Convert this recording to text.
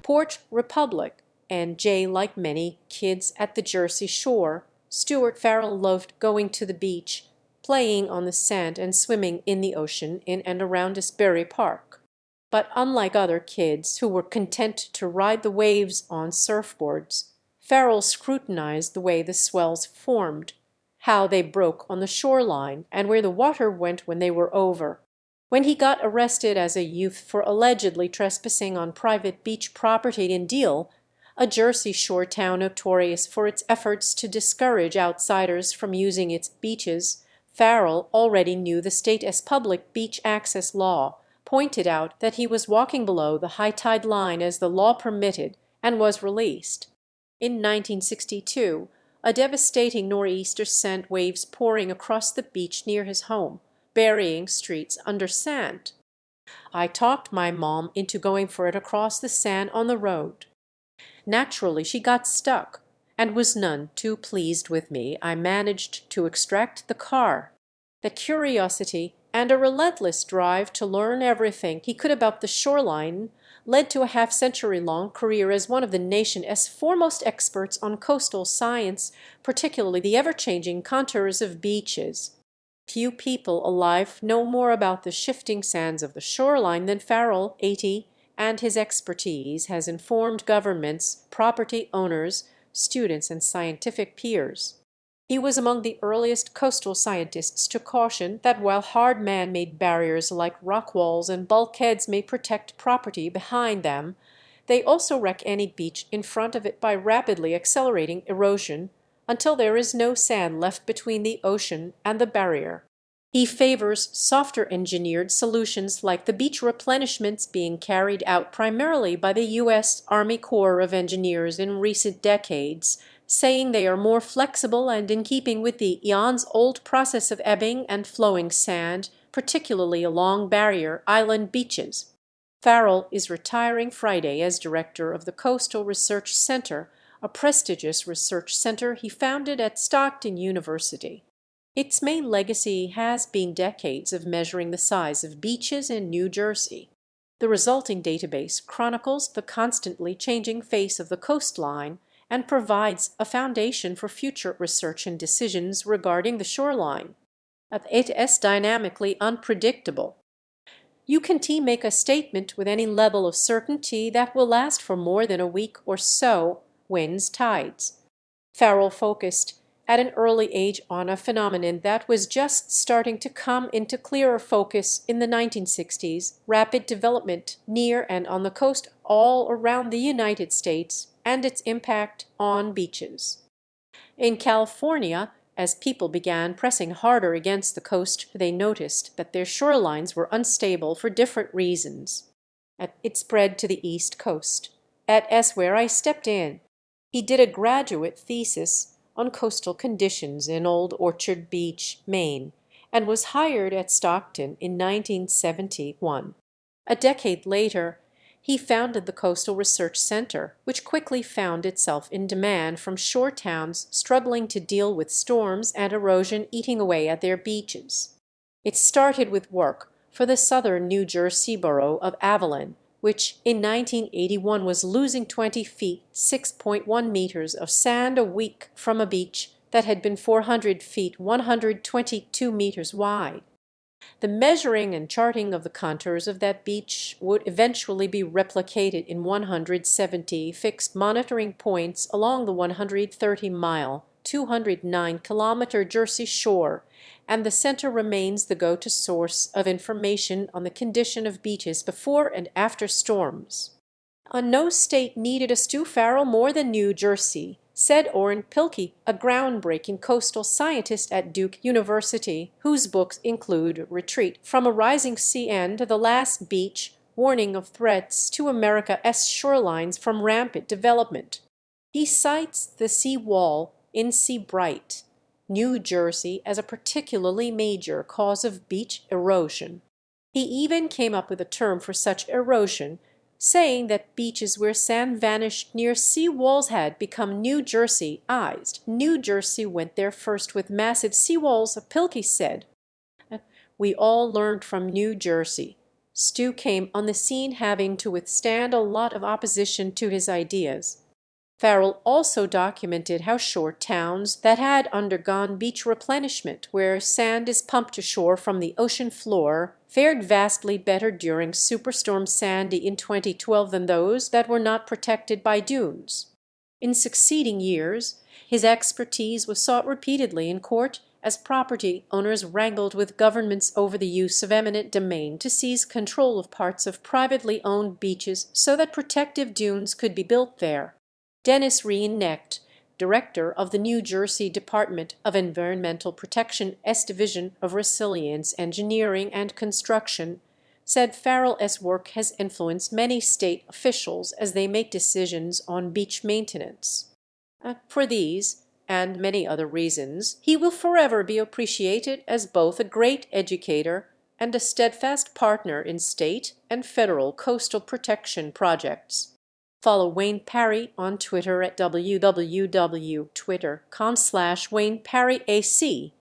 Port Republic, and like many kids at the Jersey shore, Stewart Farrell loved going to the beach, playing on the sand and swimming in the ocean in and around Asbury Park. But unlike other kids who were content to ride the waves on surfboards, Farrell scrutinized the way the swells formed, how they broke on the shoreline, and where the water went when they were over. When he got arrested as a youth for allegedly trespassing on private beach property in Deal, a Jersey shore town notorious for its efforts to discourage outsiders from using its beaches, Farrell already knew the state as public beach access law, pointed out that he was walking below the high tide line as the law permitted, and was released. In 1962, a devastating nor'easter sent waves pouring across the beach near his home, burying streets under sand. I talked my mom into going for it across the sand on the road. Naturally, she got stuck, and was none too pleased with me. I managed to extract the car. The curiosity and a relentless drive to learn everything he could about the shoreline led to a half-century-long career as one of the nation's foremost experts on coastal science, particularly the ever-changing contours of beaches. Few people alive know more about the shifting sands of the shoreline than Farrell, 80, and his expertise has informed governments, property owners, students, and scientific peers. He was among the earliest coastal scientists to caution that while hard man-made barriers like rock walls and bulkheads may protect property behind them, they also wreck any beach in front of it by rapidly accelerating erosion until there is no sand left between the ocean and the barrier. He favors softer engineered solutions like the beach replenishments being carried out primarily by the U.S. Army Corps of Engineers in recent decades, saying they are more flexible and in keeping with the eons-old process of ebbing and flowing sand, particularly along barrier island beaches. Farrell is retiring Friday as director of the Coastal Research Center, a prestigious research center he founded at Stockton University. Its main legacy has been decades of measuring the size of beaches in New Jersey. The resulting database chronicles the constantly changing face of the coastline and provides a foundation for future research and decisions regarding the shoreline. It is dynamically unpredictable. You can make a statement with any level of certainty that will last for more than a week or so, winds, tides. Farrell focused at an early age on a phenomenon that was just starting to come into clearer focus in the 1960s, rapid development near and on the coast all around the United States and its impact on beaches. In California, as people began pressing harder against the coast, they noticed that their shorelines were unstable for different reasons. It spread to the East Coast. Where I stepped in. He did a graduate thesis on coastal conditions in Old Orchard Beach, Maine, and was hired at Stockton in 1971. A decade later, he founded the Coastal Research Center, which quickly found itself in demand from shore towns struggling to deal with storms and erosion eating away at their beaches. It started with work for the southern New Jersey borough of Avalon, which in 1981 was losing 20 feet, 6.1 meters of sand a week from a beach that had been 400 feet, 122 meters wide. The measuring and charting of the contours of that beach would eventually be replicated in 170 fixed monitoring points along the 130-mile, 209-kilometer Jersey shore, and the center remains the go-to source of information on the condition of beaches before and after storms. No state needed a Stew Farrell more than New Jersey, said Orrin Pilkey, a groundbreaking coastal scientist at Duke University, whose books include Retreat from a Rising Sea and The Last Beach, Warning of Threats to America's Shorelines from Rampant Development. He cites the sea wall in Seabright, New Jersey, as a particularly major cause of beach erosion. He even came up with a term for such erosion, saying that beaches where sand vanished near sea walls had become New Jersey-ized. New Jersey went there first with massive sea walls, Pilkey said. We all learned from New Jersey. Stew came on the scene having to withstand a lot of opposition to his ideas. Farrell also documented how shore towns that had undergone beach replenishment, where sand is pumped ashore from the ocean floor, fared vastly better during Superstorm Sandy in 2012 than those that were not protected by dunes. In succeeding years, his expertise was sought repeatedly in court as property owners wrangled with governments over the use of eminent domain to seize control of parts of privately owned beaches so that protective dunes could be built there. Dennis Reen-Knecht, director of the New Jersey Department of Environmental Protection S Division of Resilience Engineering and Construction, said Farrell's work has influenced many state officials as they make decisions on beach maintenance. For these and many other reasons, he will forever be appreciated as both a great educator and a steadfast partner in state and federal coastal protection projects. Follow Wayne Parry on Twitter at www.twitter.com/WayneParryAC